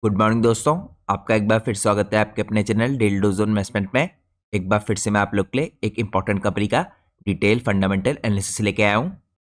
Good morning दोस्तों। आपका एक बार फिर स्वागत है आपके अपने channel daily dose on investment में। एक बार फिर से मैं आप लोग के लिए एक इंपॉर्टेंट कंपनी का डिटेल फंडामेंटल एनालिसिस लेके आया हूँ।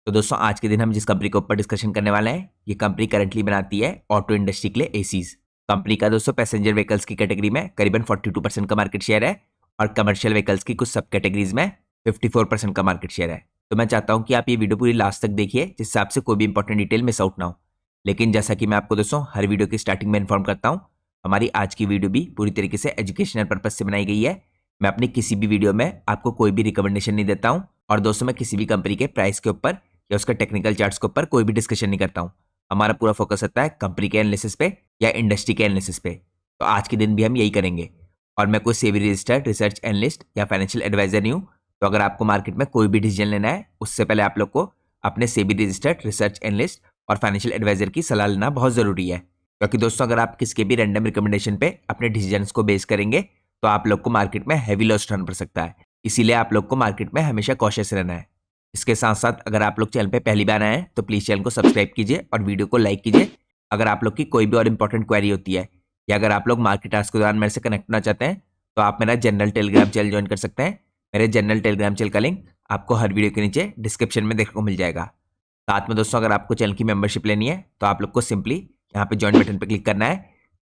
तो दोस्तों आज के दिन हम जिस कंपनी के ऊपर डिस्कशन करने वाले हैं, ये कंपनी करंटली बनाती है ऑटो इंडस्ट्री के लिए एसीज। कंपनी का दोस्तों पैसेंजर व्हीकल्स की कैटेगरी में करीबन 42% का मार्केट शेयर है और कमर्शियल व्हीकल्स की कुछ सब कैटेगरीज में 54% का मार्केट शेयर है। तो मैं चाहता हूँ कि आप ये वीडियो पूरी लास्ट तक देखिए, जिससे आपसे कोई भी इंपॉर्टेंट डिटेल मिस आउट ना हो। लेकिन जैसा कि मैं आपको दोस्तों हर वीडियो की स्टार्टिंग में इन्फॉर्म करता हूँ, हमारी आज की वीडियो भी पूरी तरीके से एजुकेशनल पर्पज से बनाई गई है। मैं अपनी किसी भी वीडियो में आपको कोई भी रिकमेंडेशन नहीं देता हूँ और दोस्तों मैं किसी भी कंपनी के प्राइस के ऊपर या उसका टेक्निकल चार्ट्स के ऊपर कोई भी डिस्कशन नहीं करता हूँ। हमारा पूरा फोकस रहता है कंपनी के एनालिसिस पे या इंडस्ट्री के एनालिसिस पे। तो आज के दिन भी हम यही करेंगे और मैं कोई सेबी रजिस्टर्ड रिसर्च एनालिस्ट या फाइनेंशियल एडवाइजर नहीं हूँ। तो अगर आपको मार्केट में कोई भी डिसीजन लेना है, उससे पहले आप लोग को अपने सेबी रजिस्टर्ड रिसर्च एनालिस्ट और फाइनेंशियल एडवाइजर की सलाह लेना बहुत ज़रूरी है। क्योंकि दोस्तों अगर आप किसी के भी रैंडम रिकमेंडेशन पे अपने डिसीजंस को बेस करेंगे तो आप लोग को मार्केट में हैवी लॉस उठाना पड़ सकता है। इसीलिए आप लोग को मार्केट में हमेशा कॉशियस रहना है। इसके साथ साथ अगर आप लोग चैनल पे पहली बार आए हैं तो प्लीज़ चैनल को सब्सक्राइब कीजिए और वीडियो को लाइक कीजिए। अगर आप लोग की कोई भी और इंपॉर्टेंट क्वेरी होती है या अगर आप लोग मार्केट आवर्स के दौरान मेरे से कनेक्ट होना चाहते हैं तो आप मेरा जनरल टेलीग्राम चैनल ज्वाइन कर सकते हैं। मेरे जनरल टेलीग्राम चैनल का लिंक आपको हर वीडियो के नीचे डिस्क्रिप्शन में देखने को मिल जाएगा। साथ में दोस्तों अगर आपको चैनल की मेंबरशिप लेनी है तो आप लोग को सिंपली यहाँ पे ज्वाइन बटन पे क्लिक करना है।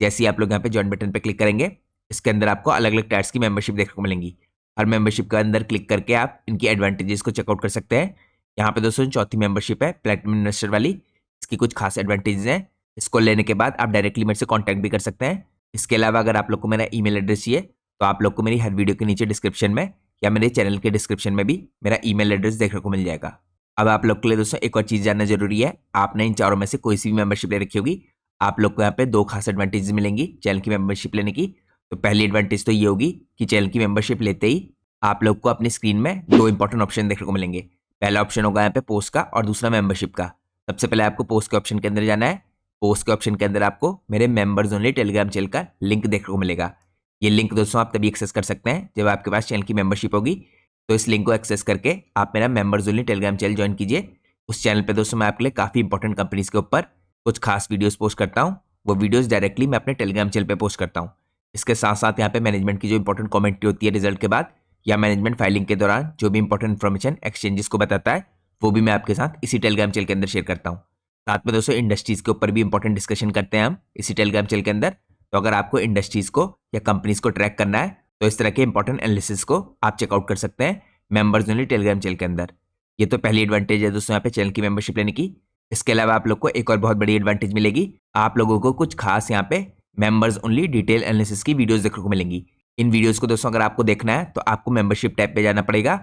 जैसे ही आप लोग यहाँ पे ज्वाइन बटन पे क्लिक करेंगे, इसके अंदर आपको अलग अलग टायर्स की मेंबरशिप देखने को मिलेंगी। हर मेंबरशिप के अंदर क्लिक करके आप इनकी एडवांटेजेस को चेकआउट कर सकते हैं। यहाँ पे दोस्तों चौथी मेंबरशिप है प्लेटिनम इन्वेस्टर वाली। इसकी कुछ खास एडवांटेजेस हैं। इसको लेने के बाद आप डायरेक्टली मेरे से कॉन्टैक्ट भी कर सकते हैं। इसके अलावा अगर आप लोग को मेरा ईमेल एड्रेस चाहिए तो आप लोग को मेरी हर वीडियो के नीचे डिस्क्रिप्शन में या मेरे चैनल के डिस्क्रिप्शन में भी मेरा ईमेल एड्रेस देखने को मिल जाएगा। अब आप लोग के लिए दोस्तों एक और चीज़ जानना जरूरी है। आपने इन चारों में से कोई सी भी मेंबरशिप ले रखी होगी, आप लोग को यहाँ पे दो खास एडवांटेज मिलेंगी चैनल की मेंबरशिप लेने की। तो पहली एडवांटेज तो ये होगी कि चैनल की मेंबरशिप लेते ही आप लोग को अपनी स्क्रीन में दो इंपॉर्टेंट ऑप्शन देखने को मिलेंगे। पहला ऑप्शन होगा यहाँ पे पोस्ट का और दूसरा मेंबरशिप का। सबसे पहले आपको पोस्ट के ऑप्शन के अंदर जाना है। पोस्ट के ऑप्शन के अंदर आपको मेरे मेंबर्स ओनली टेलीग्राम चैनल का लिंक देखने को मिलेगा। ये लिंक दोस्तों आप तभी एक्सेस कर सकते हैं जब आपके पास चैनल की मेंबरशिप होगी। तो इस लिंक को एक्सेस करके आप मेरा members only Telegram channel join कीजिए। उस चैनल पे दोस्तों मैं आपके लिए काफ़ी इंपॉर्टेंट कंपनीज के ऊपर कुछ खास वीडियोस पोस्ट करता हूँ। वो वीडियोस डायरेक्टली मैं अपने टेलीग्राम चैनल पे पोस्ट करता हूँ। इसके साथ साथ यहाँ पे मैनेजमेंट की जो इंपॉर्टेंट कमेंट्री होती है रिजल्ट के बाद या मैनेजमेंट फाइलिंग के दौरान जो भी इंपॉर्टेंट इन्फॉर्मेशन एक्सचेंजेस को बताता है, वो भी मैं आपके साथ इसी टेलीग्राम चैनल के अंदर शेयर करता हूँ। साथ में दोस्तों इंडस्ट्रीज़ के ऊपर भी इंपॉर्टेंट डिस्कशन करते हैं हम इसी टेलीग्राम चैनल के अंदर। तो अगर आपको इंडस्ट्रीज़ को या कंपनीज को ट्रैक करना है तो इस तरह के इंपॉर्टेंट एनालिसिस को आप चेकआउट कर सकते हैं मेंबर्स ओनली टेलीग्राम चैनल के अंदर। ये तो पहली एडवांटेज है दोस्तों यहाँ पे चैनल की मेंबरशिप लेने की। इसके अलावा आप लोग को एक और बहुत बड़ी एडवांटेज मिलेगी। आप लोगों को कुछ खास यहाँ पे मेंबर्स ओनली डिटेल एनालिसिस की वीडियोस देखने को मिलेंगी। इन वीडियोस को दोस्तों अगर आपको देखना है तो आपको मेंबरशिप टैब पे जाना पड़ेगा।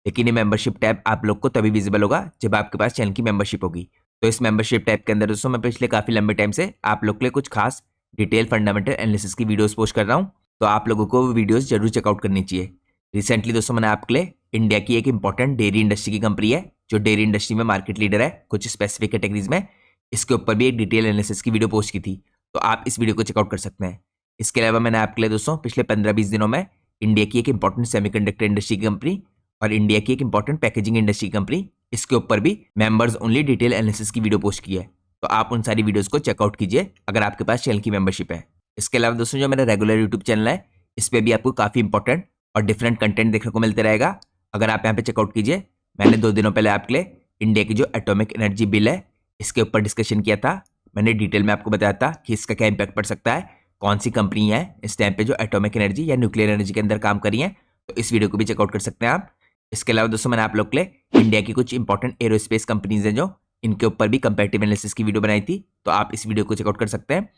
लेकिन ये मेंबरशिप टैब आप लोग को तभी विजिबल होगा जब आपके पास चैनल की मेंबरशिप होगी। तो इस मेंबरशिप टैब के अंदर दोस्तों मैं पिछले काफ़ी लंबे टाइम से आप लोग के लिए कुछ खास डिटेल फंडामेंटल एनालिसिस की वीडियोस पोस्ट कर रहा हूँ। तो आप लोगों को वो वीडियोस जरूर चेकआउट करनी चाहिए। रिसेंटली दोस्तों मैंने आपके लिए इंडिया की एक इंपॉर्टेंट डेयरी इंडस्ट्री की कंपनी है जो डेयरी इंडस्ट्री में मार्केट लीडर है कुछ स्पेसिफिक कैटेगरीज में, इसके ऊपर भी एक डिटेल एनालिसिस की वीडियो पोस्ट की थी। तो आप इस वीडियो को चेकआउट कर सकते हैं। इसके अलावा मैंने आपके लिए दोस्तों पिछले 15-20 दिनों में इंडिया की एक इंपॉर्टेंट सेमीकंडक्टर इंडस्ट्री की कंपनी और इंडिया की एक इंपॉर्टेंट पैकेजिंग इंडस्ट्री कंपनी, इसके ऊपर भी मेंबर्स ओनली डिटेल एनालिसिस की वीडियो पोस्ट की है। तो आप उन सारी वीडियोस को चेकआउट कीजिए अगर आपके पास चैनल की मेंबरशिप है। इसके अलावा दोस्तों जो मेरा रेगुलर यूट्यूब चैनल है, इस पर भी आपको काफ़ी इंपॉर्टेंट और डिफरेंट कंटेंट देखने को मिलते रहेगा। अगर आप यहाँ पे चेकआउट कीजिए, मैंने 2 दिनों पहले आपके लिए इंडिया की जो एटॉमिक एनर्जी बिल है इसके ऊपर डिस्कशन किया था। मैंने डिटेल में आपको बताया था कि इसका क्या इंपैक्ट पड़ सकता है, कौन सी कंपनी है इस टाइम पे जो एटॉमिक एनर्जी या न्यूक्लियर एनर्जी के अंदर काम कर रही है। तो इस वीडियो को भी चेकआउट कर सकते हैं आप। इसके अलावा दोस्तों मैंने आप लोग के लिए इंडिया की कुछ इंपॉर्टेंट एरोस्पेस कंपनीज हैं जो इनके ऊपर भी कंपैरेटिव एनालिसिस की वीडियो बनाई थी। तो आप इस वीडियो को चेकआउट कर सकते हैं।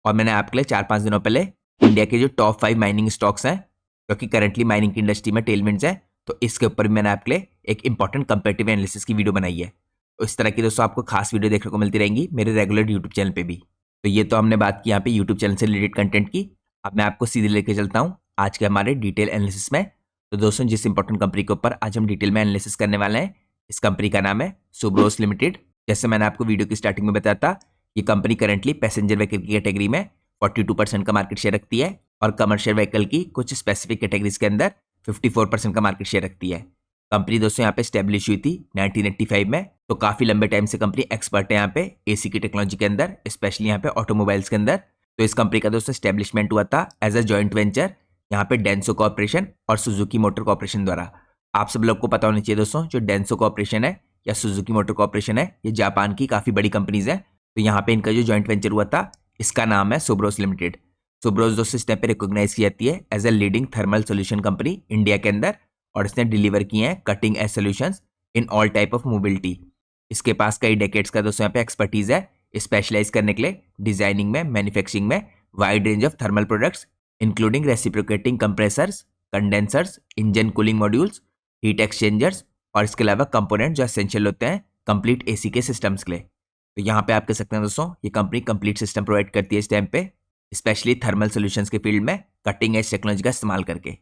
और मैंने आपके लिए 4-5 दिनों पहले इंडिया के जो टॉप 5 माइनिंग स्टॉक्स हैं क्योंकि करंटली माइनिंग की इंडस्ट्री में टेलमेंट्स है, तो इसके ऊपर भी मैंने आपके लिए एक इंपॉर्टेंट कंपैरेटिव एनालिसिस की वीडियो बनाई है। तो इस तरह की दोस्तों आपको खास वीडियो देखने को मिलती रहेंगी मेरे रेगुलर यूट्यूब चैनल पे भी। तो ये तो हमने बात की यहाँ पे यूट्यूब चैनल से रिलेटेड कंटेंट की। अब मैं आपको सीधे लेके चलता हूँ आज के हमारे डिटेल एनालिसिस में। तो दोस्तों जिस इंपॉर्टेंट कंपनी के ऊपर आज हम डिटेल में एनालिसिस करने वाले हैं, इस कंपनी का नाम है सुब्रोस लिमिटेड। जैसे मैंने आपको वीडियो की स्टार्टिंग में बताया था, ये कंपनी करंटली पैसेंजर व्हीकल की कैटेगरी में 42% का मार्केट शेयर रखती है और कमर्शियल व्हीकल की कुछ स्पेसिफिक कैटेगरीज के अंदर 54% का मार्केट शेयर रखती है। कंपनी दोस्तों यहाँ पे स्टेब्लिश हुई थी 1985 में। तो काफ़ी लंबे टाइम से कंपनी एक्सपर्ट है यहाँ पे एसी की टेक्नोलॉजी के अंदर, स्पेशली यहाँ पे ऑटोमोबाइल्स के अंदर। तो इस कंपनी का दोस्तों स्टैब्लिशमेंट हुआ था एज अ जॉइंट वेंचर यहाँ पे डेंसो कॉर्पोरेशन और सुजुकी मोटर कॉर्पोरेशन द्वारा। आप सब लोग को पता होना चाहिए दोस्तों, जो डेंसो कॉर्पोरेशन है या सुजुकी मोटर कॉर्पोरेशन है, ये जापान की काफी बड़ी कंपनीज है। तो यहाँ पे इनका जो जॉइंट वेंचर हुआ था, इसका नाम है सुब्रोस लिमिटेड। सुब्रोस दोस्तों इस टाइम पे रिकॉग्नाइज की जाती है as a leading thermal solution company India के अंदर, और इसने डिलीवर किए हैं cutting edge solutions in all type of mobility. इसके पास कई डेकेड्स का दोस्तों यहाँ पे एक्सपर्टीज है स्पेशलाइज करने के लिए डिजाइनिंग में, मैन्युफैक्चरिंग में wide range of thermal products including reciprocating compressors, condensers, engine cooling modules, heat exchangers और इसके अलावा कंपोनेंट जो एसेंशियल होते हैं कंप्लीट एसी के सिस्टम्स के लिए। तो यहाँ पे आप कह सकते हैं दोस्तों, ये कंपनी कंप्लीट सिस्टम प्रोवाइड करती है इस टाइम पे, स्पेशली थर्मल सॉल्यूशंस के फील्ड में कटिंग एज टेक्नोलॉजी का इस्तेमाल करके।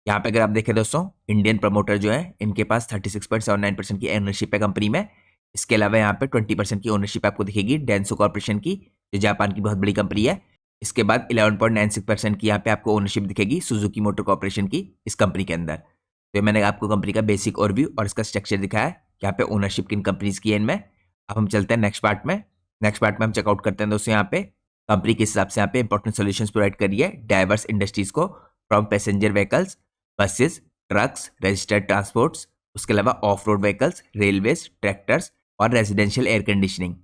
यहाँ पे अगर आप देखें दोस्तों, इंडियन प्रमोटर जो है इनके पास 36.79% की ओनरशिप है कंपनी में। इसके अलावा यहाँ पे 20% की ओनरशिप आपको दिखेगी डेंसो कॉर्पोरेशन की, जो जापान की बहुत बड़ी कंपनी है। इसके बाद 11.96% की यहाँ पे आपको ओनरशिप दिखेगी सुजुकी मोटर कॉर्पोरेशन की इस कंपनी के अंदर। तो मैंने आपको कंपनी का बेसिक ओवरव्यू और इसका स्ट्रक्चर दिखाया है, यहाँ पे ओनरशिप किन कंपनीज की है इनमें। अब हम चलते हैं नेक्स्ट पार्ट में। नेक्स्ट पार्ट में हम चेकआउट करते हैं दोस्तों, यहाँ पे कंपनी किस हिसाब से यहाँ पे इंपॉर्टेंट सोल्यूशंस प्रोवाइड करी है डाइवर्स इंडस्ट्रीज को, from passenger vehicles, buses, trucks, registered transports, उसके अलावा of road vehicles, railways, tractors और रेजिडेंशियल एयर कंडीशनिंग।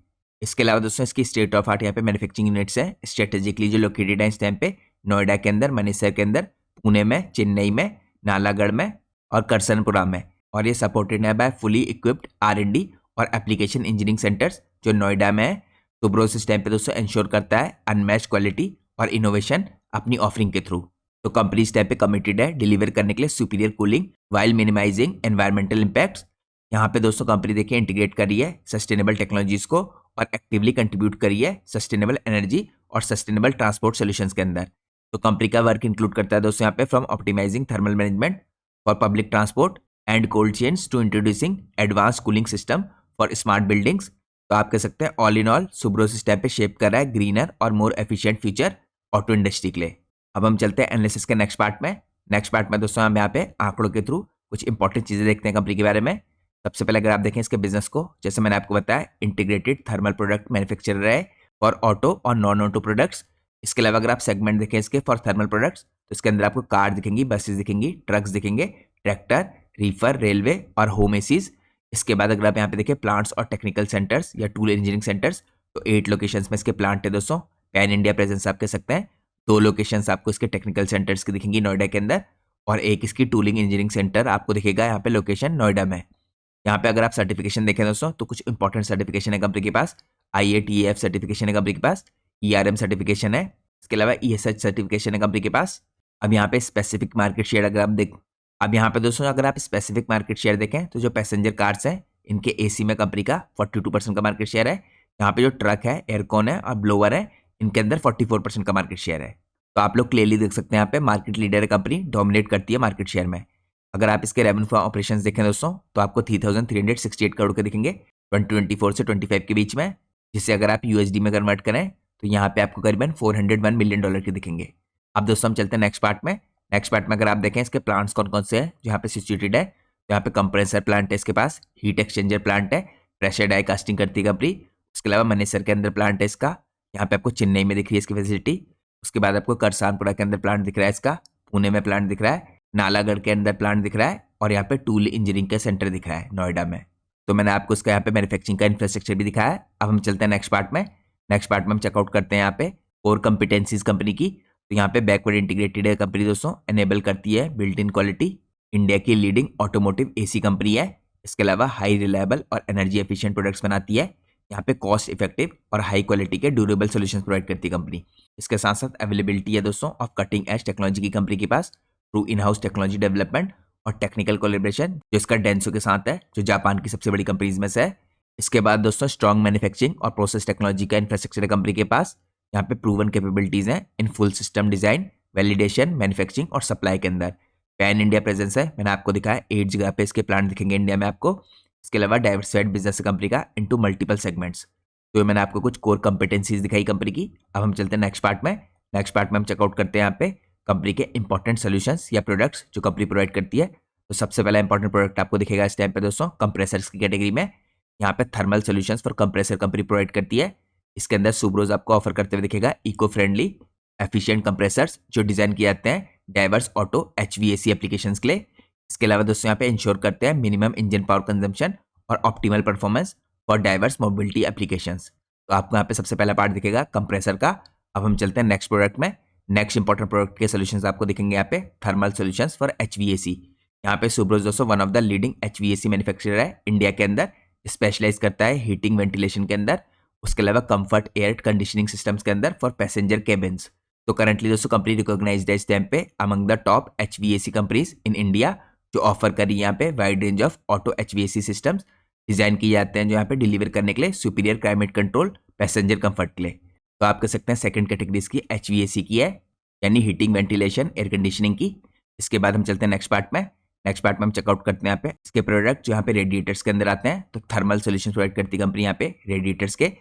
इसके अलावा दोस्तों इसकी स्टेट ऑफ आर्ट यहाँ पे मैन्युफैक्चरिंग यूनिट्स है स्ट्रेटेजिकली जो लोकेटेड है इस टाइम पे नोएडा के अंदर, मनेसर के अंदर, पुणे में, चेन्नई में, नालागढ़ में और करसनपुरा में। और ये सपोर्टेड है बाय फुली इक्विप्ड R&D और एप्लीकेशन इंजीनियरिंग सेंटर्स जो नोएडा में है। तो ब्रोस इस टाइम पे दोस्तों इंश्योर करता है अनमैच्ड क्वालिटी और इनोवेशन अपनी ऑफरिंग के थ्रू। तो कंपनी इस टाइप पे कमिटेड है डिलीवर करने के लिए superior cooling while minimising environmental impacts. यहाँ पे दोस्तों कंपनी देखिए इंटीग्रेट करी है सस्टेनेबल टेक्नोलॉजीज को और एक्टिवली कंट्रीब्यूट करी है सस्टेनेबल एनर्जी और सस्टेनेबल ट्रांसपोर्ट सॉल्यूशंस के अंदर। तो कंपनी का वर्क इंक्लूड करता है दोस्तों यहाँ पे from optimising thermal management for public transport and cold chains to introducing advance cooling system for smart buildings. तो आप कह सकते हैं ऑल इन ऑल सुब्रोस इस टाइप पे शेप कर रहा है ग्रीनर और more efficient future auto industry के लिए। अब हम चलते हैं एनालिसिस के नेक्स्ट पार्ट में। नेक्स्ट पार्ट में दोस्तों हम यहाँ पे आंकड़ों के थ्रू कुछ इंपॉर्टेंट चीजें देखते हैं कंपनी के बारे में। सबसे पहले अगर आप देखें इसके बिजनेस को, जैसे मैंने आपको बताया इंटीग्रेटेड थर्मल प्रोडक्ट मैन्युफैक्चरर है फॉर ऑटो और नॉन ऑटो प्रोडक्ट्स। इसके अलावा अगर आप सेगमेंट देखें इसके फॉर थर्मल प्रोडक्ट्स, तो इसके अंदर आपको कार दिखेंगी, बसेस दिखेंगी, ट्रक्स दिखेंगे, ट्रैक्टर, रीफर, रेलवे और होम एसीज। इसके बाद अगर आप यहाँ पे देखें प्लांट्स और टेक्निकल सेंटर्स या टूल इंजीनियरिंग सेंटर्स, तो 8 लोकेशंस में इसके प्लांट है दोस्तों। पैन इंडिया प्रेजेंस आप कह सकते हैं। 2 लोकेशंस आपको इसके टेक्निकल सेंटर्स की दिखेंगी नोएडा के अंदर, और एक इसकी टूलिंग इंजीनियरिंग सेंटर आपको दिखेगा यहाँ पे लोकेशन नोएडा में। यहाँ पे अगर आप सर्टिफिकेशन देखें दोस्तों, तो कुछ इंपॉर्टेंट सर्टिफिकेशन है कंपनी के पास। IATF सर्टिफिकेशन है कंपनी के पास, ERM सर्टिफिकेशन है, इसके अलावा ESH सर्टिफिकेशन है कंपनी के पास। अब यहाँ पे स्पेसिफिक मार्केट शेयर अगर आप अब यहाँ पे दोस्तों अगर आप स्पेसिफिक मार्केट शेयर देखें, तो जो पैसेंजर कार्स हैं इनके AC में कंपनी का 42% का मार्केट शेयर है। यहाँ पे जो ट्रक है, एयरकॉन है और ब्लोअर है, इनके अंदर 44% का मार्केट शेयर है। तो आप लोग क्लियरली देख सकते हैं यहाँ पे मार्केट लीडर है कंपनी, डोमिनेट करती है मार्केट शेयर में। अगर आप इसके रेवेन्यू फ्रॉम ऑपरेशंस देखें दोस्तों, तो आपको 3,368 करोड़ के दिखेंगे 2024 से 25 के बीच में, जिसे अगर आप USD में कन्वर्ट करें तो यहाँ पे आपको करीबन $401 मिलियन के दिखेंगे। अब दोस्तों हम चलते हैं नेक्स्ट पार्ट में। नेक्स्ट पार्ट में अगर आप देखें इसके प्लांट्स कौन कौन से हैं जो यहाँ पे सिचुएटेड है, तो यहाँ पे कंप्रेसर प्लांट है इसके पास, हीट एक्सचेंजर प्लांट है, प्रेशर डाई कास्टिंग करती है कंपनी। उसके अलावा मनेसर के अंदर प्लांट है इसका, यहाँ पे आपको चेन्नई में दिख रही है इसकी फैसिलिटी। उसके बाद आपको करसानपुरा के अंदर प्लांट दिख रहा है इसका, पुणे में प्लांट दिख रहा है, नालागढ़ के अंदर प्लांट दिख रहा है, और यहाँ पे टूल इंजीनियरिंग का सेंटर दिख रहा है नोएडा में। तो मैंने आपको इसका यहाँ पे मैन्युफैक्चरिंग का इंफ्रास्ट्रक्चर भी दिखाया है। अब हम चलते हैं नेक्स्ट पार्ट में। नेक्स्ट पार्ट में हम चेकआउट करते हैं यहाँ पे कोर कंपिटेंसीज कंपनी की। तो यहाँ पे बैकवर्ड इंटीग्रेटेड है कंपनी दोस्तों, एनेबल करती है बिल्ट इन क्वालिटी, इंडिया की लीडिंग ऑटोमोटिव AC कंपनी है। इसके अलावा हाई रिलायबल और एनर्जी एफिशिएंट प्रोडक्ट्स बनाती है। यहाँ पे कॉस्ट इफेक्टिव और हाई क्वालिटी के ड्यूरेबल सोल्यूशंस प्रोवाइड करती है कंपनी। इसके साथ साथ अवेलेबिलिटी है दोस्तों ऑफ कटिंग एज टेक्नोलॉजी की कंपनी के pass through in house technology development और टेक्निकल कोलैबोरेशन जो इसका डेंसो के साथ है, जो जापान की सबसे बड़ी कंपनीज में से है। इसके बाद दोस्तों स्ट्रॉन्ग मैन्युफैक्चरिंग और प्रोसेस टेक्नोलॉजी का इंफ्रास्ट्रक्चर है कंपनी के पास। यहाँ पे प्रूवन कैपेबिलिटीज हैं in full system design, validation, manufacturing और सप्लाई के अंदर। पैन इंडिया प्रेजेंस है, मैंने आपको दिखाया 8 जगह पे इसके प्लांट दिखेंगे इंडिया में आपको। इसके अलावा डाइवर्सिफाइड बिजनेस कंपनी का इनटू मल्टीपल सेगमेंट्स। तो मैंने आपको कुछ कोर कंपिटेंसीज दिखाई कंपनी की। अब हम चलते हैं नेक्स्ट पार्ट में। नेक्स्ट पार्ट में हम चेकआउट करते हैं यहाँ पे कंपनी के इंपॉर्टेंट सोल्यूशंस या प्रोडक्ट्स जो कंपनी प्रोवाइड करती है। तो सबसे पहला इंपॉर्टेंट प्रोडक्ट आपको दिखेगा इस टाइम पे दोस्तों कंप्रेसर्स की कैटेगरी में। यहाँ पे thermal solutions for compressor company provide करती है। इसके अंदर सुब्रोज आपको ऑफर करते हुए दिखेगा इको फ्रेंडली एफिशिएंट कंप्रेसर्स जो डिजाइन किए जाते हैं डाइवर्स ऑटो HVAC एप्लीकेशंस के लिए। इसके अलावा दोस्तों यहाँ पे इंश्योर करते हैं मिनिमम इंजन पावर कंजम्पशन और optimal performance for diverse mobility applications. तो आपको यहाँ पे सबसे पहला पार्ट दिखेगा कंप्रेसर का। अब हम चलते हैं नेक्स्ट प्रोडक्ट में। नेक्स्ट इंपॉर्टेंट प्रोडक्ट के सोल्यूशंस आपको दिखेंगे यहाँ पे थर्मल सोल्यूशंस फॉर HVAC। यहाँ पे सुब्रोज दोस्तों one of the leading HVAC manufacturer है इंडिया के अंदर, स्पेशलाइज करता है हीटिंग वेंटिलेशन के अंदर, उसके अलावा कंफर्ट एयर कंडीशनिंग सिस्टम्स के अंदर फॉर पैसेंजर केबिन्स। तो करंटली दोस्तों कंपनी रिकॉग्नाइज्ड है इस टाइम पे among the top HVAC companies in India, जो ऑफर करी यहाँ पे wide range of auto HVAC systems design किए जाते हैं जो यहाँ पे डिलीवर करने के लिए superior climate control passenger comfort के लिए। तो आप कह सकते हैं सेकंड कैटेगरी इसकी HVAC की है, यानी हीटिंग वेंटिलेशन एयर कंडीशनिंग की। इसके बाद हम चलते हैं नेक्स्ट पार्ट में। नेक्स्ट पार्ट में हम चेकआउट करते हैं यहाँ पे इसके प्रोडक्ट जो यहाँ पे रेडिएटर्स के अंदर आते हैं। तो थर्मल सोल्यूशन प्रोवाइड करती कंपनी यहाँ पे रेडिएटर्स के।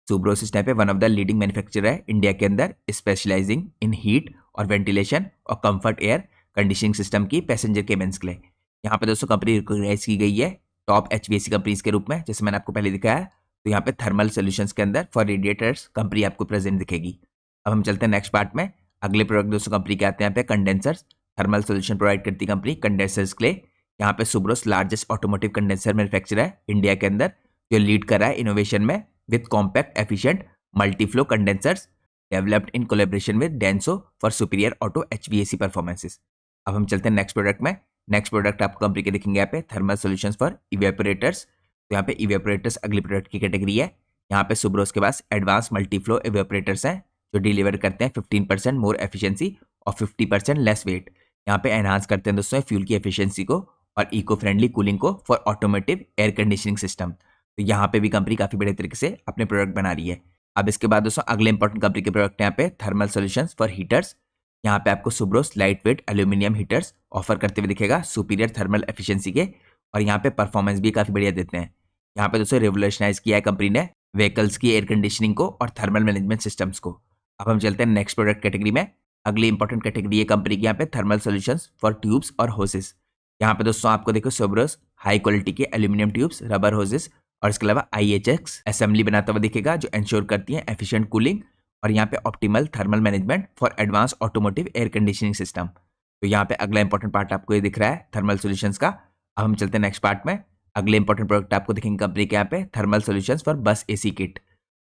सुब्रोस इस टाइप पे one of the leading manufacturer है इंडिया के अंदर, स्पेशलाइजिंग इन हीट और वेंटिलेशन और कंफर्ट एयर कंडीशनिंग सिस्टम की पैसेंजर केबिन्स के लिए। यहाँ पे दोस्तों कंपनी रिकॉग्नाइज की गई है टॉप HVAC कंपनीज के रूप में, जैसे मैंने आपको पहले दिखाया। तो यहाँ पे थर्मल सोल्यूशंस के अंदर फॉर रेडिएटर्स कंपनी आपको प्रेजेंट दिखेगी। अब हम चलते हैं नेक्स्ट पार्ट में। अगले प्रोडक्ट दोस्तों कंपनी के आते हैं यहाँ पे कंडेंसर्स। थर्मल सोल्यूशन प्रोवाइड करती कंपनी कंडेंसर्स के लिए। यहाँ पे Subros largest automotive condenser manufacturer है इंडिया के अंदर, जो लीड कर रहा है इनोवेशन में with compact efficient multiflow condensers developed in collaboration with Denso for superior auto HVAC performances. अब हम चलते हैं नेक्स्ट प्रोडक्ट में। नेक्स्ट प्रोडक्ट आपको कंपनी के दिखेंगे यहाँ पे थर्मल सॉल्यूशंस फॉर इवेपोरेटर्स। तो यहाँ पे इवेपोरेटर्स अगली प्रोडक्ट की कैटेगरी है। यहाँ पे सुब्रोस के पास एडवांस मल्टीफ्लो इवेपोरेटर्स हैं जो डिलीवर करते हैं 15% मोर एफिशिएंसी और 50% लेस वेट। यहाँ पे एनहांस करते हैं दोस्तों फ्यूल की एफिशिएंसी को और इको फ्रेंडली कूलिंग को for automotive air conditioning system. तो यहाँ पे भी कंपनी काफी बड़े तरीके से अपने प्रोडक्ट बना रही है। अब इसके बाद दोस्तों अगले इंपॉर्टेंट कंपनी के प्रोडक्ट यहाँ पे थर्मल सॉल्यूशंस फॉर हीटर्स। यहाँ पे आपको Subros light weight aluminium heaters offer करते हुए दिखेगा सुपीरियर थर्मल एफिशिएंसी के, और यहाँ पे परफॉर्मेंस भी काफी बढ़िया देते हैं। यहाँ पे दोस्तों रेवोल्यूशनाइज किया है कंपनी ने व्हीकल्स की एयर कंडीशनिंग को और थर्मल मैनेजमेंट सिस्टम्स को। अब हम चलते हैं नेक्स्ट प्रोडक्ट कैटेगरी में। अगली इंपॉर्टेंट कैटेगरी है कंपनी की यहाँ पे थर्मल सॉल्यूशंस फॉर ट्यूब्स और होसेस। यहाँ पे दोस्तों आपको देखो सुब्रोस हाई क्वालिटी के एल्यूमिनियम ट्यूब्स, रबर होसेस और इसके अलावा IHX असेंबली बनाता हुआ दिखेगा जो इंश्योर करती है एफिशिएंट कूलिंग और यहाँ पे optimal thermal management for advance automotive air conditioning system. तो यहाँ पे अगला इंपॉर्टेंट पार्ट आपको ये दिख रहा है थर्मल सॉल्यूशंस का। अब हम चलते हैं नेक्स्ट पार्ट में। अगले इंपॉर्टेंट प्रोडक्ट आपको दिखेंगे कंपनी के यहाँ पे थर्मल सॉल्यूशंस फॉर बस AC किट।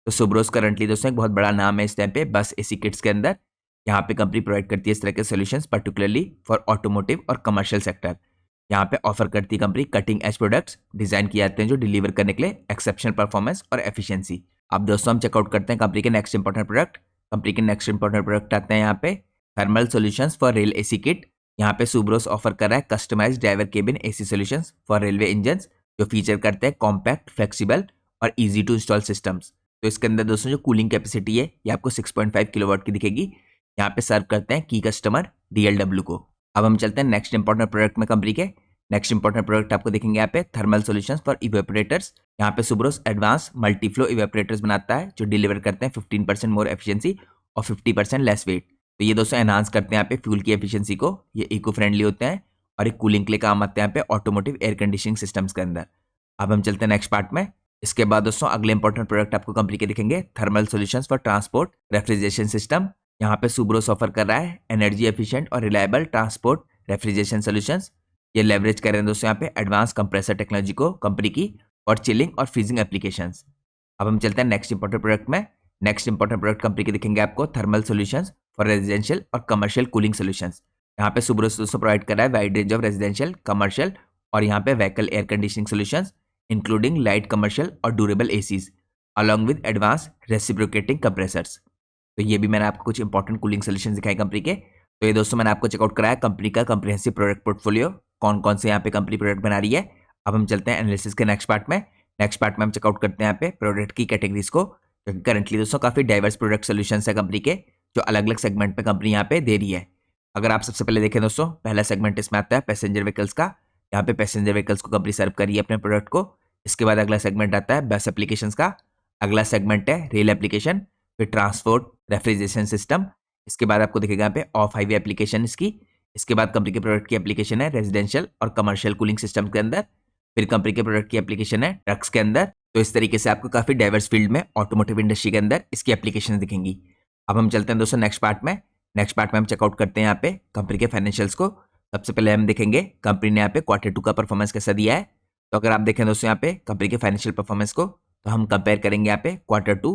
तो सुब्रोस करंटली दोस्तों एक बहुत बड़ा नाम है इस टाइम पे बस AC किट्स के अंदर। यहाँ पे कंपनी प्रोवाइड करती है इस तरह के सॉल्यूशंस पर्टिकुलरली फॉर ऑटोमोटिव और कमर्शियल सेक्टर। यहाँ पे ऑफर करती है company cutting edge products design किए जाते हैं जो डिलीवर करने के लिए एक्सेप्शनल परफॉर्मेंस और एफिशिएंसी। अब दोस्तों हम चेकआउट करते हैं कंपनी के नेक्स्ट इंपॉर्टेंट प्रोडक्ट। कंपनी के नेक्स्ट इंपॉर्टेंट प्रोडक्ट आते हैं यहाँ पे thermal solutions for rail AC kit. यहाँ पे सुब्रोस ऑफर कर रहा है customised driver cabin AC solutions for railway engine, जो फीचर करते हैं कॉम्पैक्ट, फ्लेक्सिबल और इजी टू इंस्टॉल सिस्टम्स। तो इसके अंदर दोस्तों जो कूलिंग कैपेसिटी है ये आपको 6.5 किलोवाट की दिखेगी। यहाँ पे सर्व करते हैं की कस्टमर DLW को। अब हम चलते हैं नेक्स्ट इंपॉर्टेंट प्रोडक्ट में। कंपनी के नेक्स्ट इंपॉर्टेंट प्रोडक्ट आपको दिखेंगे यहाँ पे थर्मल सॉल्यूशंस फॉर इवेपोरेटर्स। यहाँ पे सुब्रोस एडवांस मल्टीफ्लो इवेपोरेटर्स बनाता है जो डिलीवर करते हैं 15% मोर एफिशिएंसी और 50% लेस वेट। तो ये दोस्तों एनहांस करते हैं यहाँ पे फ्यूल की एफिशिएंसी को, ये इको फ्रेंडली होते हैं और एक कूलिंग के लिए काम आते हैं यहाँ पे ऑटोमोटिव एयर कंडीशनिंग सिस्टम्स के अंदर। अब हम चलते हैं नेक्स्ट पार्ट में। इसके बाद दोस्तों अगले इंपॉर्टेंट प्रोडक्ट आपको कंपनी के दिखेंगे thermal solutions for transport refrigeration system. यहाँ पे सुब्रोस ऑफर कर रहा है एनर्जी एफिशिएंट और रिलायबल ट्रांसपोर्ट रेफ्रिजरेशन सॉल्यूशंस। ये लेवरेज कर रहे हैं दोस्तों यहाँ पे एडवांस कंप्रेसर टेक्नोलॉजी को कंपनी की और चिलिंग और फ्रीजिंग एप्लीकेशंस। अब हम चलते हैं नेक्स्ट इंपॉर्टेंट प्रोडक्ट में। नेक्स्ट इंपॉर्टेंट प्रोडक्ट कंपनी के दिखेंगे आपको थर्मल सॉल्यूशंस फॉर रेजिडेंशियल और कमर्शियल कूलिंग सॉल्यूशंस। यहाँ पे सुब्रोस दोस्तों प्रोवाइड कर रहा है wide range of residential, commercial और यहाँ पे vehicle air conditioning solutions including light commercial और durable ACs along with advance reciprocating compressors. तो ये भी मैंने आपको कुछ इंपॉर्टेंट कूलिंग सॉल्यूशंस दिखाए कंपनी के। तो ये दोस्तों मैंने आपको चेकआउट कराया कंपनी का कंप्रिहेंसिव प्रोडक्ट पोर्टफोलियो, कौन कौन से यहाँ पे कंपनी प्रोडक्ट बना रही है। अब हम चलते हैं एनालिसिस के नेक्स्ट पार्ट में। नेक्स्ट पार्ट में हम चेकआउट करते हैं यहाँ पे प्रोडक्ट की कैटेगरीज को, क्योंकि करंटली दोस्तों काफी डाइवर्स प्रोडक्ट सॉल्यूशंस है कंपनी के जो अलग अलग सेगमेंट पे कंपनी यहाँ पे दे रही है। अगर आप सबसे पहले देखें दोस्तों, पहला सेगमेंट इसमें आता है पैसेंजर व्हीकल्स का। यहाँ पे पैसेंजर व्हीकल्स को कंपनी सर्व करी है अपने प्रोडक्ट को। इसके बाद अगला सेगमेंट आता है बस एप्लीकेशंस का। अगला सेगमेंट है रेल एप्लीकेशन, फिर ट्रांसपोर्ट रेफ्रिजरेशन सिस्टम। इसके बाद आपको दिखेगा यहाँ पे ऑफ हाईवे एप्लीकेशन इसकी। इसके बाद कंपनी के प्रोडक्ट की एप्लीकेशन है रेजिडेंशियल और कमर्शियल कूलिंग सिस्टम के अंदर। फिर कंपनी के प्रोडक्ट की एप्लीकेशन है ट्रक्स के अंदर। तो इस तरीके से आपको काफ़ी डाइवर्स फील्ड में ऑटोमोटिव इंडस्ट्री के अंदर इसकी एप्लीकेशन दिखेंगी। अब हम चलते हैं दोस्तों नेक्स्ट पार्ट में। नेक्स्ट पार्ट में हम चेकआउट करते हैं यहाँ पे कंपनी के फाइनेंशियल्स को। सबसे पहले हम देखेंगे कंपनी ने यहाँ पे Q2 का परफॉर्मेंस कैसा दिया है। तो अगर आप देखें दोस्तों यहाँ पे कंपनी के फाइनेंशियल परफॉर्मेंस को, तो हम कंपेयर करेंगे यहाँ पे Q2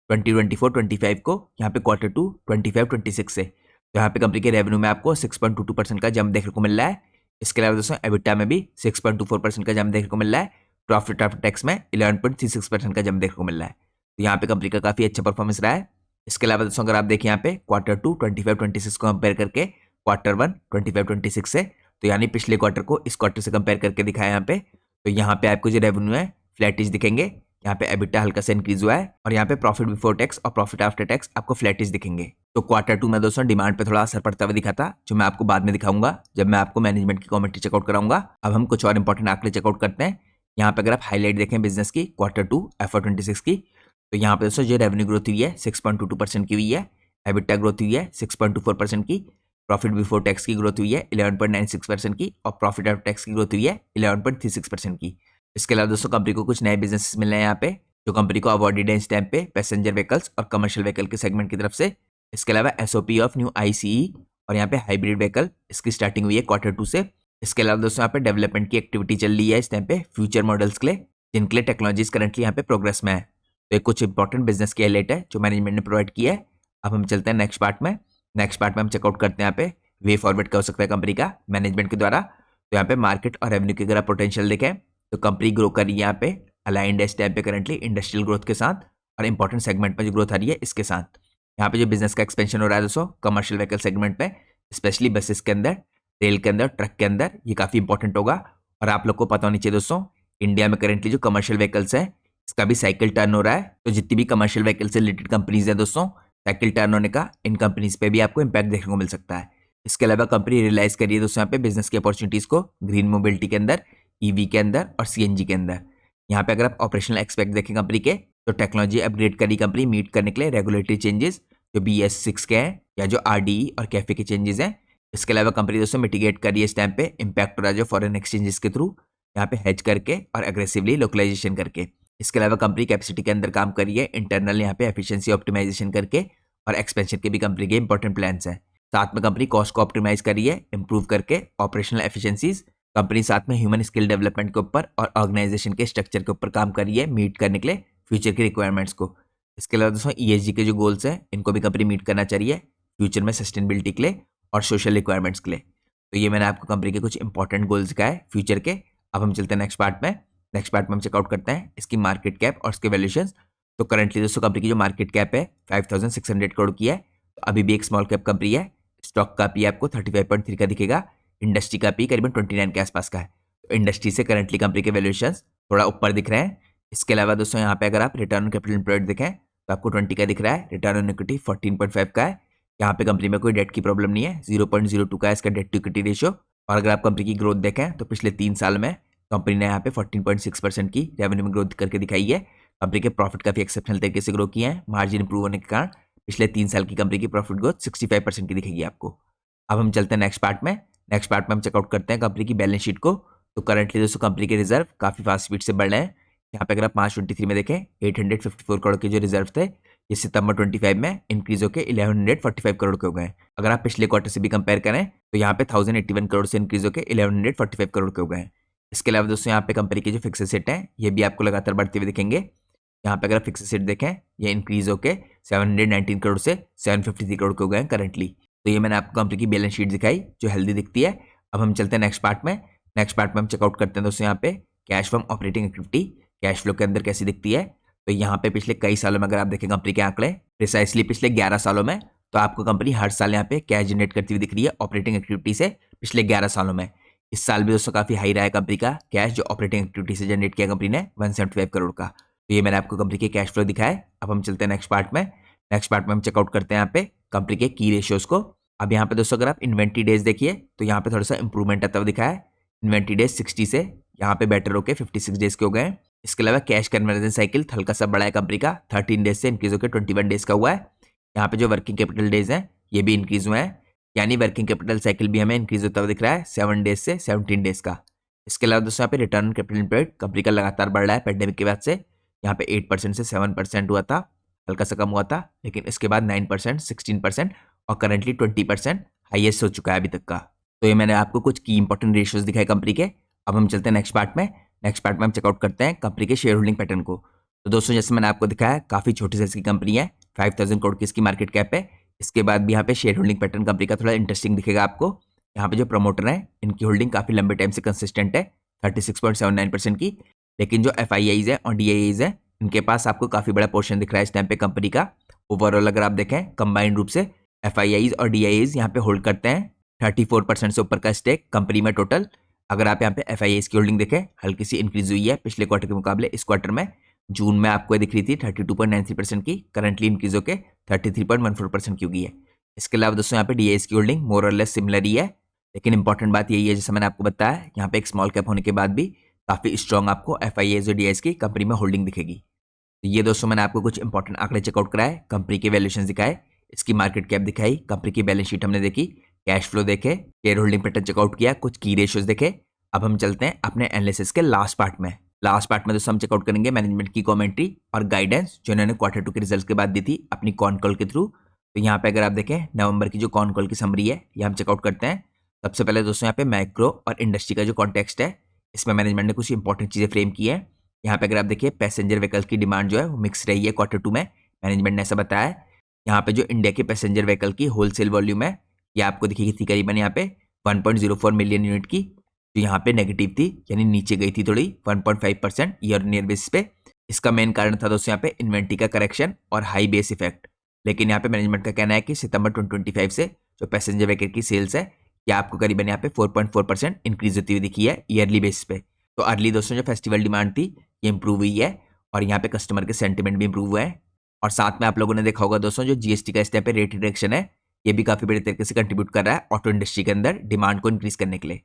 2024-25 को यहाँ पे Q2 25-26 से। तो यहाँ पे कंपनी के रेवेन्यू में आपको 6.22% का जंप देखने को मिल रहा है। इसके अलावा दोस्तों एबिटा में भी 6.24% का जंप देखने को मिल रहा है। प्रॉफिट आफ्टर टैक्स में 11.36% का जंप देखने को मिल रहा है। तो यहाँ पे कंपनी का काफी अच्छा परफॉर्मेंस रहा है। इसके अलावा दोस्तों अगर आप देखिए यहाँ पे Q2 25-26 को कंपेयर करके Q1 25-26 से, तो यानी पिछले क्वार्टर को इस क्वार्टर से कंपेयर करके दिखाया यहाँ पे। तो यहाँ पे आपको जो रेवेन्यू है फ्लैटिश दिखेंगे, यहाँ पे एबिटा हल्का सा इंक्रीज हुआ है और यहाँ पे प्रॉफिट बिफोर टैक्स और प्रॉफिट आफ्टर टैक्स आपको फ्लैटिश दिखेंगे। तो Q2 में दोस्तों डिमांड पे थोड़ा असर पड़ता हुआ दिखा था, जो मैं आपको बाद में दिखाऊंगा जब मैं आपको मैनेजमेंट की कमेंट्री चेकआउट कराऊंगा। अब हम कुछ और इंपॉर्टेंट आंकड़े चेकआउट करते हैं। यहाँ पे अगर आप हाईलाइट देखें बिजनेस की Q2 FY26 की, तो यहाँ पे दोस्तों जो रेवेन्यू ग्रोथ हुई है 6.22% की हुई है, एबिटा ग्रोथ हुई है 6.24% की, प्रॉफिट बिफोर टैक्स की ग्रोथ हुई है 11.96% की और प्रॉफिट आफ्टर टैक्स की ग्रोथ हुई है 11.36% की। इसके अलावा दोस्तों कंपनी को कुछ नए बिजनेस मिल रहे हैं यहाँ पे, जो कंपनी को अवॉर्डेड है इस टाइम पे पैसेंजर व्हीकल्स और कमर्शियल व्हीकल के सेगमेंट की तरफ से। इसके अलावा SOP ऑफ न्यू ICE और यहाँ पे हाइब्रिड व्हीकल इसकी स्टार्टिंग हुई है Q2 से। इसके अलावा दोस्तों यहाँ पे डेवलपमेंट की एक्टिविटी चल रही है इस टाइम पे फ्यूचर मॉडल्स के लिए, जिनके लिए टेक्नोलॉजीज करंटली यहाँ पे प्रोग्रेस में है। तो एक कुछ इंपॉर्टेंट बिजनेस की हाईलाइट है जो मैनेजमेंट ने प्रोवाइड किया है। अब हम चलते हैं नेक्स्ट पार्ट में। नेक्स्ट पार्ट में हम चेकआउट करते हैं यहाँ पे वे फॉरवर्ड क्या हो सकता है कंपनी का मैनेजमेंट के द्वारा। तो यहाँ पे मार्केट और रेवेन्यू की अगर आप पोटेंशियल देखें, तो कंपनी ग्रो कर रही है यहाँ पे अलाइंड है इस टाइम पे करंटली इंडस्ट्रियल ग्रोथ के साथ और इंपॉर्टेंट सेगमेंट में जो ग्रोथ आ रही है इसके साथ। यहाँ पे जो बिजनेस का एक्सपेंशन हो रहा है दोस्तों कमर्शियल व्हीकल सेगमेंट में, स्पेशली बसेस के अंदर, रेल के अंदर, ट्रक के अंदर, ये काफी इंपॉर्टेंट होगा। और आप लोग को पता होनी चाहिए दोस्तों, इंडिया में करेंटली जो कमर्शियल व्हीकल्स है इसका भी साइकिल टर्न हो रहा है। तो जितनी भी कमर्शियल व्हीकल से रिलेटेड कंपनीज है दोस्तों, साइकिल टर्न होने का इन कंपनीज पे भी आपको इंपैक्ट देखने को मिल सकता है। इसके अलावा कंपनी रियलाइज करिए दोस्तों यहाँ पे बिजनेस की अपॉर्चुनिटीज को ग्रीन मोबिलिटी के अंदर, EV के अंदर और CNG के अंदर। यहाँ पे अगर आप ऑपरेशनल एक्सपेक्ट देखें कंपनी के, तो टेक्नोलॉजी अपग्रेड करी कंपनी मीट करने के लिए रेगुलेटरी चेंजेस जो BS6 के हैं या जो RDE और कैफे के चेंजेस हैं। इसके अलावा कंपनी दोस्तों मिटिगेट कर रही है इस टाइम पे इम्पैक्ट हो रहा है जो फॉरेन एक्सचेंजेस के थ्रू, यहाँ पे हेज करके और एग्रेसिवली लोकलाइजेशन करके। इसके अलावा कंपनी कैपेसिटी के अंदर काम कर रही है इंटरनल यहाँ पे एफिशिएंसी ऑप्टिमाइजेशन करके, और एक्सपेंशन के भी कंपनी के इंपॉर्टेंट प्लान्स हैं। साथ में कंपनी कॉस्ट को ऑप्टिमाइज कर रही है इंप्रूव करके ऑपरेशनल एफिशिएंसीज। कंपनी साथ में ह्यूमन स्किल डेवलपमेंट के ऊपर और ऑर्गेनाइजेशन के स्ट्रक्चर के ऊपर काम कर रही है मीट करने के लिए फ्यूचर की रिक्वायरमेंट्स को। इसके अलावा दोस्तों ESG के जो गोल्स हैं इनको भी कंपनी मीट करना चाहिए फ्यूचर में सस्टेनेबिलिटी के लिए और सोशल रिक्वायरमेंट्स के लिए। तो ये मैंने आपको कंपनी के कुछ इंपॉर्टेंट गोल्स दिखाए फ्यूचर के। अब हम चलते हैं नेक्स्ट पार्ट में। नेक्स्ट पार्ट में हम चेकआउट करते हैं इसकी मार्केट कैप और इसके वैल्यूएशन। तो करंटली दोस्तों कंपनी की जो मार्केट कैप है 5600 करोड़ की है। तो अभी भी एक स्मॉल कैप कंपनी है। स्टॉक का पी आपको 35.3 का दिखेगा, इंडस्ट्री का पी करीबन 29 के आसपास का है। तो इंडस्ट्री से करंटली कंपनी के वैल्यूएशन थोड़ा ऊपर दिख रहे हैं। इसके अलावा दोस्तों यहाँ पे अगर आप रिटर्न ऑन कैपिटल एम्प्लॉयड देखें, तो आपको 20 का दिख रहा है, रिटर्न ऑन इक्विटी 14.5 का है। यहाँ पे कंपनी में कोई डेट की प्रॉब्लम नहीं है, 0.02 का है इसका डेट टू इक्विटी रेशियो। और अगर आप कंपनी की ग्रोथ देखें, तो पिछले 3 साल में कंपनी ने यहाँ पे 14.6% की रेवेन्यू में ग्रोथ करके दिखाई है। कंपनी के प्रॉफिट काफी एक्सेप्शनल तरीके से ग्रो किए हैं, मार्जिन इंप्रूव होने के कारण पिछले 3 साल की कंपनी की प्रॉफिट ग्रोथ 65% की दिखेगी आपको। अब हम चलते हैं नेक्स्ट पार्ट में। नेक्स्ट पार्ट में हम चेकआउट करते हैं कंपनी की बैलेंस शीट को। तो करंटली दोस्तों कंपनी के रिजर्व काफी फास्ट स्पीड से बढ़ रहे हैं। यहाँ पे अगर आप मार्च 23 में देखें 854 करोड़ के जो रिजर्व थे, ये सितंबर 25 में इंक्रीज होकर 1145 करोड़ के हो गए। अगर आप पिछले क्वार्टर से भी कंपेयर करें, तो यहाँ पे 1081 करोड़ से इंक्रीज होकर 1145 करोड़ के हो गए। इसके अलावा दोस्तों यहाँ पे कंपनी के जो फिक्स एसेट हैं, ये भी आपको लगातार बढ़ते हुए दिखेंगे। यहाँ पे अगर आप फिक्स एसेट देखें, ये इंक्रीज होकर 719 करोड़ से 753 करोड़ के हो गए करंटली। तो ये मैंने आपको कंपनी की बैलेंस शीट दिखाई जो हेल्दी दिखती है। अब हम चलते हैं नेक्स्ट पार्ट में। नेक्स्ट पार्ट में हम चेकआउट करते हैं दोस्तों यहाँ पे cash from operating activity cash flow के अंदर कैसी दिखती है। तो यहाँ पे पिछले कई सालों में अगर आप देखें कंपनी के आंकड़े, प्रिसाइसली पिछले 11 सालों में, तो आपको कंपनी हर साल यहाँ पे कैश जनरेट करती हुई दिख रही है ऑपरेटिंग एक्टिविटी से पिछले 11 सालों में। इस साल भी दोस्तों काफी हाई रहा है कंपनी का कैश जो ऑपरेटिंग एक्टिविटी से जनरेट किया कंपनी ने 175 करोड़ का। तो ये मैंने आपको कंपनी के कैश फ्लो दिखाया। अब हम चलते हैं नेक्स्ट पार्ट में। नेक्स्ट पार्ट में हम चेकआउट करते हैं यहाँ पे कंपनी के की रेशियोज को। अब यहाँ पे दोस्तों अगर आप इन्वेंट्री डेज देखिए, तो यहाँ पे थोड़ा सा इंप्रूवमेंट आता हुआ दिखा है। इन्वेंट्री डेज 60 से यहाँ पे बेटर होकर 56 डेज के हो गए। इसके अलावा कैश कन्वर्जन साइकिल हल्का सा बड़ा है कंपनी का, 13 डेज से इंक्रीज होकर 21 डेज का हुआ है। यहाँ पे जो वर्किंग कैपिटल डेज हैं ये भी इंक्रीज हुए हैं, यानी वर्किंग कैपिटल साइकिल भी हमें इंक्रीज होता हुआ दिख रहा है 7 डेज से 17 डेज का। इसके अलावा दोस्तों यहाँ पे return on capital employed company का लगातार बढ़ रहा है पेंडेमिक के बाद से, यहाँ पे 8% से 7% हुआ था, हल्का सा कम हुआ था, लेकिन इसके बाद 9%, 16% और करंटली 20% हाईएस्ट हो चुका है अभी तक का। तो ये मैंने आपको कुछ की इंपॉर्टेंट रेशियोज दिखाए कंपनी के। अब हम चलते हैं नेक्स्ट पार्ट में। नेक्स्ट पार्ट में हम चेकआउट करते हैं कंपनी के शेयर होल्डिंग पैटर्न को। तो दोस्तों जैसे मैंने आपको दिखाया, काफ़ी छोटी साइज की कंपनी है, 5000 करोड़ की इसकी मार्केट कैप है। इसके बाद भी यहाँ पे शेयर होल्डिंग पैटर्न कंपनी का थोड़ा इंटरेस्टिंग दिखेगा आपको। यहाँ पे जो प्रमोटर है, इनकी होल्डिंग काफ़ी लंबे टाइम से कंसिस्टेंट है, 36.79% की। लेकिन जो FIIs है और DIIs है, इनके पास आपको काफ़ी बड़ा पोर्शन दिख रहा है इस टाइम पे कंपनी का। ओवरऑल अगर आप देखें कंबाइंड रूप से FIIs और DIIs यहाँ पे होल्ड करते हैं 34% से ऊपर का स्टेक कंपनी में टोटल। अगर आप यहाँ पे FIIs की होल्डिंग देखें, हल्की सी इंक्रीज हुई है पिछले क्वार्टर के मुकाबले। इस क्वार्टर में जून में आपको दिख रही थी 32.93% की, करंटली इंक्रीज होकर 33.14% की होगी है। इसके अलावा दोस्तों यहाँ पे DIIs की होल्डिंग मोर और लेस सिमिलर ही है, लेकिन इंपॉर्टेंट बात यही है जैसे मैंने आपको बताया, यहाँ पे एक स्मॉल कैप होने के बाद भी काफ़ी स्ट्रॉन्ग आपको FIIs और DIIs की कंपनी में होल्डिंग दिखेगी। तो ये दोस्तों मैंने आपको कुछ इंपॉर्टेंट आंकड़े चेकआउट कराए, कंपनी के वैल्यूएशन दिखाए, इसकी मार्केट कैप दिखाई, कंपनी की बैलेंस शीट हमने देखी, कैश फ्लो देखे, शेयर होल्डिंग पैटर्न चेकआउट किया, कुछ की रेशियोज देखे। अब हम चलते हैं अपने एनालिसिस के लास्ट पार्ट में। लास्ट पार्ट में दोस्तों हम चेकआउट करेंगे मैनेजमेंट की कमेंट्री और गाइडेंस जो इन्होंने Q2 के रिजल्ट के बाद दी थी अपनी कॉन कॉल के थ्रू। तो यहाँ पे अगर आप देखें नवंबर की जो कॉन कॉल की समरी है, ये हम चेकआउट करते हैं। सबसे पहले दोस्तों यहाँ पे मैक्रो और इंडस्ट्री का जो कॉन्टेक्स्ट है, इसमें मैनेजमेंट ने कुछ इंपॉर्टेंट चीज़ें फ्रेम की है। यहाँ पे अगर आप देखिए पैसेंजर व्हीकल की डिमांड जो है वो मिक्स रही है Q2 में, मैनेजमेंट ने ऐसा बताया है। यहाँ पे जो इंडिया के पैसेंजर व्हीकल की होलसेल वॉल्यूम है, ये आपको दिखेगी थी करीबन यहाँ पे 1.04 मिलियन यूनिट की, जो यहाँ पे नेगेटिव थी, यानी नीचे गई थी थोड़ी 1.5% ईयर ऑन ईयर बेसिस पे। इसका मेन कारण था दोस्तों यहाँ पे इन्वेंट्री का करेक्शन और हाई बेस इफेक्ट। लेकिन यहाँ पे मैनेजमेंट का कहना है कि सितंबर 2025 से जो पैसेंजर व्हीकल की सेल्स है, ये आपको करीबन यहाँ पे 4.4% इंक्रीज होती हुई दिखी है ईयरली बेसिस पे। तो अर्ली दोस्तों जो फेस्टिवल डिमांड थी ये इंप्रूव हुई है और यहाँ पे कस्टमर के सेंटिमेंट भी इंप्रूव हुए हैं। और साथ में आप लोगों ने देखा होगा दोस्तों जो GST का इस टाइम पे रेट रिडक्शन है, ये भी काफ़ी बड़े तरीके से कंट्रीब्यूट कर रहा है ऑटो इंडस्ट्री के अंदर डिमांड को इंक्रीज करने के लिए।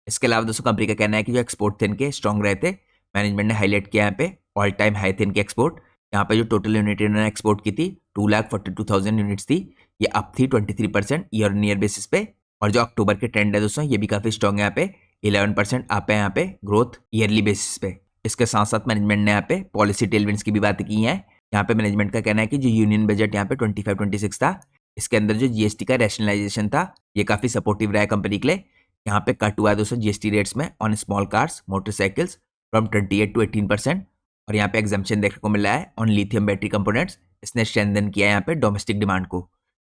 इसके अलावा दोस्तों कंपनी का कहना है कि जो एक्सपोर्ट थे इनके स्ट्रॉन्ग रहे थे, मैनेजमेंट ने हाईलाइट किया यहाँ पे ऑल टाइम हाई थे इनके एक्सपोर्ट। यहाँ पे जो टोटल यूनिट इन्होंने एक्सपोर्ट की थी 2,42,000 यूनिट्स थी, ये अप थी 23% ईयर ऑन ईयर बेसिस पे। और जो अक्टूबर के ट्रेंड है दोस्तों, ये भी काफ़ी स्ट्रॉन्ग है, यहाँ पे 11% अप है यहाँ पे ग्रोथ ईयरली बेसिस पे। इसके साथ साथ मैनेजमेंट ने यहाँ पे पॉलिसी टेलविंड्स की भी बात की है। यहाँ पे मैनेजमेंट का कहना है कि जो यूनियन बजट यहाँ पे 25-26 था, इसके अंदर जो GST का रैशनलाइजेशन था, ये काफ़ी सपोर्टिव रहा है कंपनी के लिए। यहाँ पे कट हुआ है दोस्तों GST रेट्स में on small cars motorcycles from 28 to 18%। और यहाँ पे एग्जाम्पशन देखने को मिला है ऑन लिथियम बैटरी कंपोनेंट्स, इसने स्ट्रेंथन किया है यहाँ पे डोमेस्टिक डिमांड को।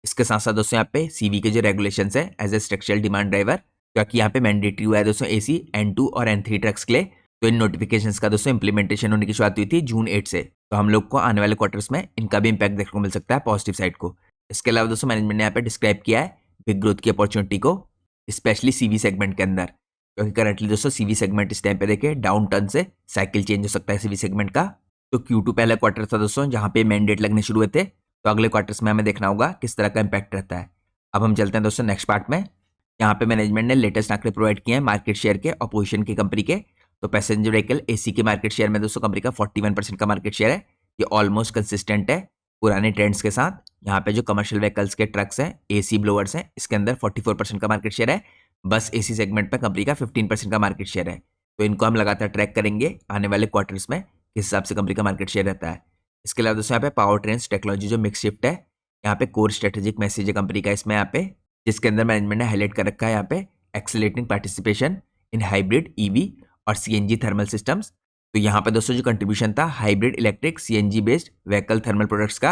इसके साथ साथ दोस्तों यहाँ पे CV के जो रेगुलेशंस है as a structural demand driver, क्योंकि यहाँ पे मैंडेटरी हुआ है दोस्तों AC N2 और N3 ट्रक्स के लिए। तो इन नोटिफिकेशंस का दोस्तों इंप्लीमेंटेशन होने की शुरुआत हुई थी जून 8 से। तो हम लोग को आने वाले क्वार्टर्स में इनका भी इंपैक्ट देखने को मिल सकता है पॉजिटिव साइड को। इसके अलावा दोस्तों मैनेजमेंट ने यहाँ पे डिस्क्राइब किया है बिग ग्रोथ की अपॉर्चुनिटी को, स्पेशली CV सेगमेंट के अंदर, क्योंकि करंटली दोस्तों CV सेगमेंट इस टाइम पे देखे डाउन टर्न से साइकिल चेंज हो सकता है CV सेगमेंट का। तो Q2 पहला क्वार्टर था दोस्तों जहाँ पे मैंडेट लगने शुरू हुए थे, तो अगले क्वार्टर्स में हमें देखना होगा किस तरह का इंपैक्ट रहता है। अब हम चलते हैं दोस्तों नेक्स्ट पार्ट में। यहाँ पे मैनेजमेंट ने लेटेस्ट आंकड़े प्रोवाइड किए हैं मार्केट शेयर के और पोजीशन की कंपनी के। तो पैसेंजर व्हीकल AC के मार्केट शेयर में दोस्तों कंपनी का 41% का मार्केट शेयर है, ये ऑलमोस्ट कंसिस्टेंट है पुराने ट्रेंड्स के साथ। यहाँ पे जो कमर्शियल व्हीकल्स के ट्रक्स हैं, AC ब्लोअर्स हैं, इसके अंदर 44% का मार्केट शेयर है। बस AC सेगमेंट में कंपनी का 15% का मार्केट शेयर है। तो इनको हम लगातार ट्रैक करेंगे आने वाले क्वार्टर्स में किस हिसाब से कंपनी का मार्केट शेयर रहता है। इसके अलावा दोस्तों यहाँ पे पावर ट्रेंस टेक्नोलॉजी जो मिक्स शिफ्ट है, यहाँ पे कोर स्ट्रेटेजिक मैसेज है कंपनी का इसमें, यहाँ पे जिसके अंदर मैनेजमेंट ने हाईलाइट कर रखा है यहाँ पे accelerating participation in hybrid EV और CNG थर्मल सिस्टम्स। तो यहाँ पे दोस्तों जो कंट्रीब्यूशन था hybrid electric CNG based vehicle thermal products का,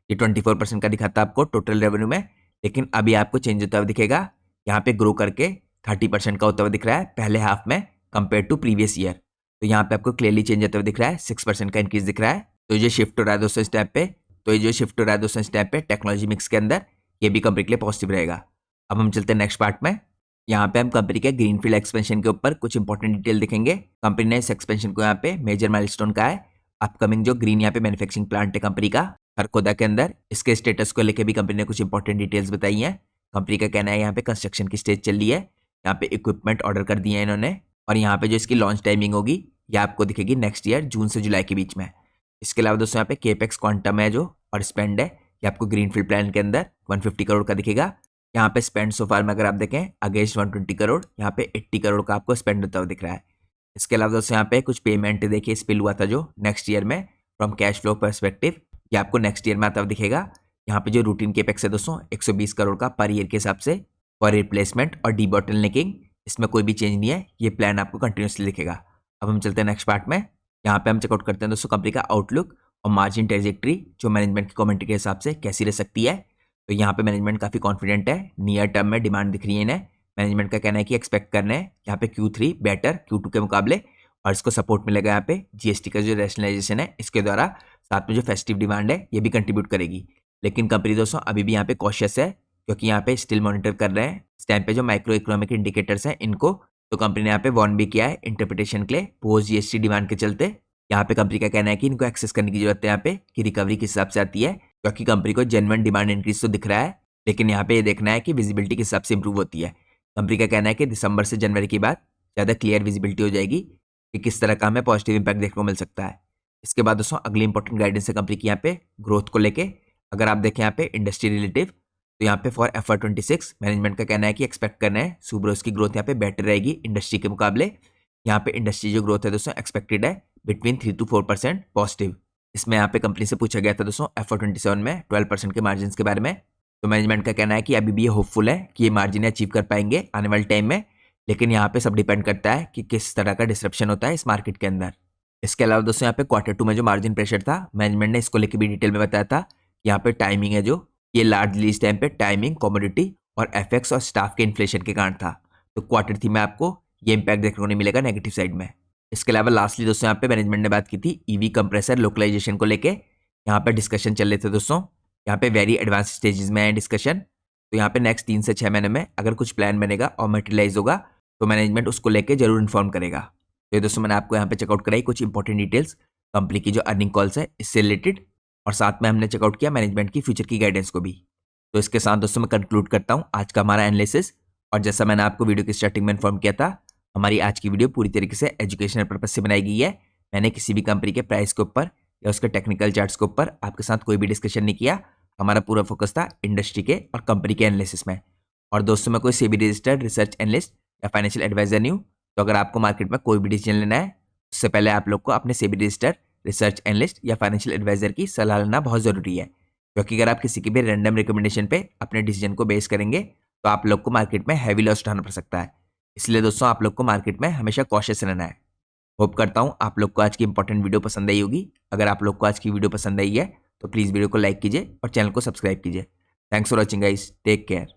ये 24% का दिखाता आपको टोटल रेवेन्यू में, लेकिन अभी आपको चेंज होता हुआ दिखेगा, यहाँ पे ग्रो करके 30% का होता हुआ दिख रहा है पहले हाफ में कंपेयर टू प्रीवियस ईयर। तो यहाँ पे आपको क्लियरली चेंज होता हुआ दिख रहा है, 6% का इंक्रीज दिख रहा है। तो ये शिफ्ट हो रहा है दोस्तों इस टाइप पे, टेक्नोलॉजी मिक्स के अंदर, ये भी कंपनी के लिए पॉजिटिव रहेगा। अब हम चलते हैं नेक्स्ट पार्ट में। यहाँ पे हम कंपनी के ग्रीनफील्ड एक्सपेंशन के ऊपर कुछ इंपॉर्टेंट डिटेल दिखेंगे। कंपनी ने इस एक्सपेंशन को यहाँ पे मेजर माइलस्टोन का है। अपकमिंग जो ग्रीन यहाँ पे मैन्युफैक्चरिंग प्लांट है कंपनी का खरखोदा के अंदर, इसके स्टेटस को लेकर भी कंपनी ने कुछ इंपॉर्टेंट डिटेल्स बताई हैं। कंपनी का कहना है यहाँ पे कंस्ट्रक्शन की स्टेज चल रही है, यहाँ पे इक्विपमेंट ऑर्डर कर दिए हैं इन्होंने, और यहाँ पे जो इसकी लॉन्च टाइमिंग होगी ये आपको दिखेगी नेक्स्ट ईयर जून से जुलाई के बीच में। इसके अलावा दोस्तों यहाँ पे केपेक्स क्वांटम है जो और स्पेंड है, ये आपको ग्रीनफील्ड प्लान के अंदर 150 करोड़ का दिखेगा। यहाँ पे स्पेंड सो फार में अगर आप देखें अगेंस्ट 120 करोड़, यहाँ पे 80 करोड़ का आपको स्पेंड होता हुआ दिख रहा है। इसके अलावा दोस्तों यहाँ पे कुछ पेमेंट देखिए स्पिल हुआ था जो नेक्स्ट ईयर में, फ्रॉम कैश फ्लो पर्सपेक्टिव ये आपको नेक्स्ट ईयर में आता हुआ दिखेगा। यहाँ पे जो रूटीन केपेक्स है दोस्तों 120 करोड़ का पर ईयर के हिसाब से फॉर रिप्लेसमेंट और डीबॉटलनेकिंग, इसमें कोई भी चेंज नहीं है, ये प्लान आपको कंटिन्यूसली दिखेगा। अब हम चलते हैं नेक्स्ट पार्ट में। यहाँ पे हम चेकआउट करते हैं दोस्तों कंपनी का आउटलुक और मार्जिन ट्रेजेक्ट्री जो मैनेजमेंट की कमेंट्री के हिसाब से कैसी रह सकती है। तो यहाँ पे मैनेजमेंट काफ़ी कॉन्फिडेंट है, नियर टर्म में डिमांड दिख रही है इन्हें। मैनेजमेंट का कहना है कि एक्सपेक्ट करना है यहाँ पे Q3 बेटर Q2 के मुकाबले, और इसको सपोर्ट मिलेगा यहाँ पे जीएसटी का जो रैशनलाइजेशन है इसके द्वारा, साथ में जो फेस्टिव डिमांड है ये भी कंट्रीब्यूट करेगी। लेकिन कंपनी दोस्तों अभी भी यहाँ पे कॉशियस है, क्योंकि यहाँ पे स्टिल मॉनिटर कर रहे हैं इस टाइम पे जो माइक्रो इकोनॉमिक इंडिकेटर्स हैं इनको। तो कंपनी ने यहाँ पे वॉर्न भी किया है इंटरप्रिटेशन के लिए पोस्ट जीएसटी डिमांड के चलते। यहाँ पे कंपनी का कहना है कि इनको एक्सेस करने की जरूरत है यहाँ पे कि रिकवरी किस हिसाब से आती है, क्योंकि कंपनी को जेन्युइन डिमांड इंक्रीज तो दिख रहा है, लेकिन यहाँ पे ये देखना है कि विजिबिलिटी किस हिसाब से इंप्रूव होती है। कंपनी का कहना है कि दिसंबर से जनवरी के बाद ज़्यादा क्लियर विजिबिलिटी हो जाएगी कि किस तरह का हमें पॉजिटिव इंपैक्ट देखने को मिल सकता है। इसके बाद दोस्तों अगली इंपॉर्टेंट गाइडेंस है कंपनी की यहाँ पे ग्रोथ को लेके। अगर आप देखें यहाँ पे इंडस्ट्री रिलेटिव, तो यहाँ पे फॉर FY26 मैनेजमेंट का कहना है कि एक्सपेक्ट करना है सुब्रोस की ग्रोथ यहाँ पे बेटर रहेगी इंडस्ट्री के मुकाबले। यहाँ पे इंडस्ट्री जो ग्रोथ है दोस्तों एक्सपेक्टेड है बिटवीन 3 to 4% पॉजिटिव। इसमें यहाँ पे कंपनी से पूछा गया था दोस्तों FY27 में 12% के मार्जिन के बारे में। तो मैनेजमेंट का कहना है कि अभी भी ये होपफुल है कि ये मार्जिन अचीव कर पाएंगे आने वाले टाइम में, लेकिन यहाँ पे सब डिपेंड करता है कि किस तरह का डिसरप्शन होता है इस मार्केट के अंदर। इसके अलावा दोस्तों यहाँ पे Q2 में जो मार्जिन प्रेशर था मैनेजमेंट ने इसको लेकर भी डिटेल में बताया था। यहाँ पे टाइमिंग है जो ये लार्जली इस टाइम पे टाइमिंग, कमोडिटी और FX और स्टाफ के इन्फ्लेशन के कारण था। तो Q3 में आपको ये इंपैक्ट देखने को नहीं मिलेगा नेगेटिव साइड में। इसके अलावा लास्टली दोस्तों यहाँ पे मैनेजमेंट ने बात की थी ईवी कंप्रेसर लोकलाइजेशन को लेके। यहाँ पे डिस्कशन चल रहे थे दोस्तों, यहाँ पे वेरी एडवांस स्टेजेस में है डिस्कशन। तो यहाँ पे नेक्स्ट 3 से 6 महीने में अगर कुछ प्लान बनेगा और मटेरियलाइज होगा तो मैनेजमेंट उसको लेके जरूर इन्फॉर्म करेगा। तो ये दोस्तों मैंने आपको यहाँ पे चेकआउट कराई कुछ इंपॉर्टेंट डिटेल्स कंपनी की जो अर्निंग कॉल्स है इससे रिलेटेड, और साथ में हमने चेकआउट किया मैनेजमेंट की फ्यूचर की गाइडेंस को भी। तो इसके साथ दोस्तों मैं कंक्लूड करता हूँ आज का हमारा एनालिसिस। और जैसा मैंने आपको वीडियो की स्टार्टिंग में इन्फॉर्म किया था, हमारी आज की वीडियो पूरी तरीके से एजुकेशनल पर्पज से बनाई गई है। मैंने किसी भी कंपनी के प्राइस के ऊपर या उसके टेक्निकल चार्ट्स के ऊपर आपके साथ कोई भी डिस्कशन नहीं किया। हमारा पूरा फोकस था इंडस्ट्री के और कंपनी के एनालिसिस में। और दोस्तों मैं कोई सेबी रजिस्टर्ड रिसर्च एनालिस्ट या फाइनेंशियल एडवाइजर नहीं हूँ, तो अगर आपको मार्केट में कोई भी डिसीजन लेना है उससे पहले आप लोग को अपने सेबी रजिस्टर्ड रिसर्च एनालिस्ट या फाइनेंशियल एडवाइजर की सलाह लेना बहुत ज़रूरी है, क्योंकि अगर आप किसी की भी रैंडम रिकमेंडेशन पे अपने डिसीजन को बेस करेंगे तो आप लोग को मार्केट में हैवी लॉस उठाना पड़ सकता है। इसलिए दोस्तों आप लोग को मार्केट में हमेशा कॉशियस रहना है। होप करता हूँ आप लोग को आज की इंपॉर्टेंट वीडियो पसंद आई होगी। अगर आप लोग को आज की वीडियो पसंद आई है तो प्लीज़ वीडियो को लाइक कीजिए और चैनल को सब्सक्राइब कीजिए। Thanks for watching guys, take care.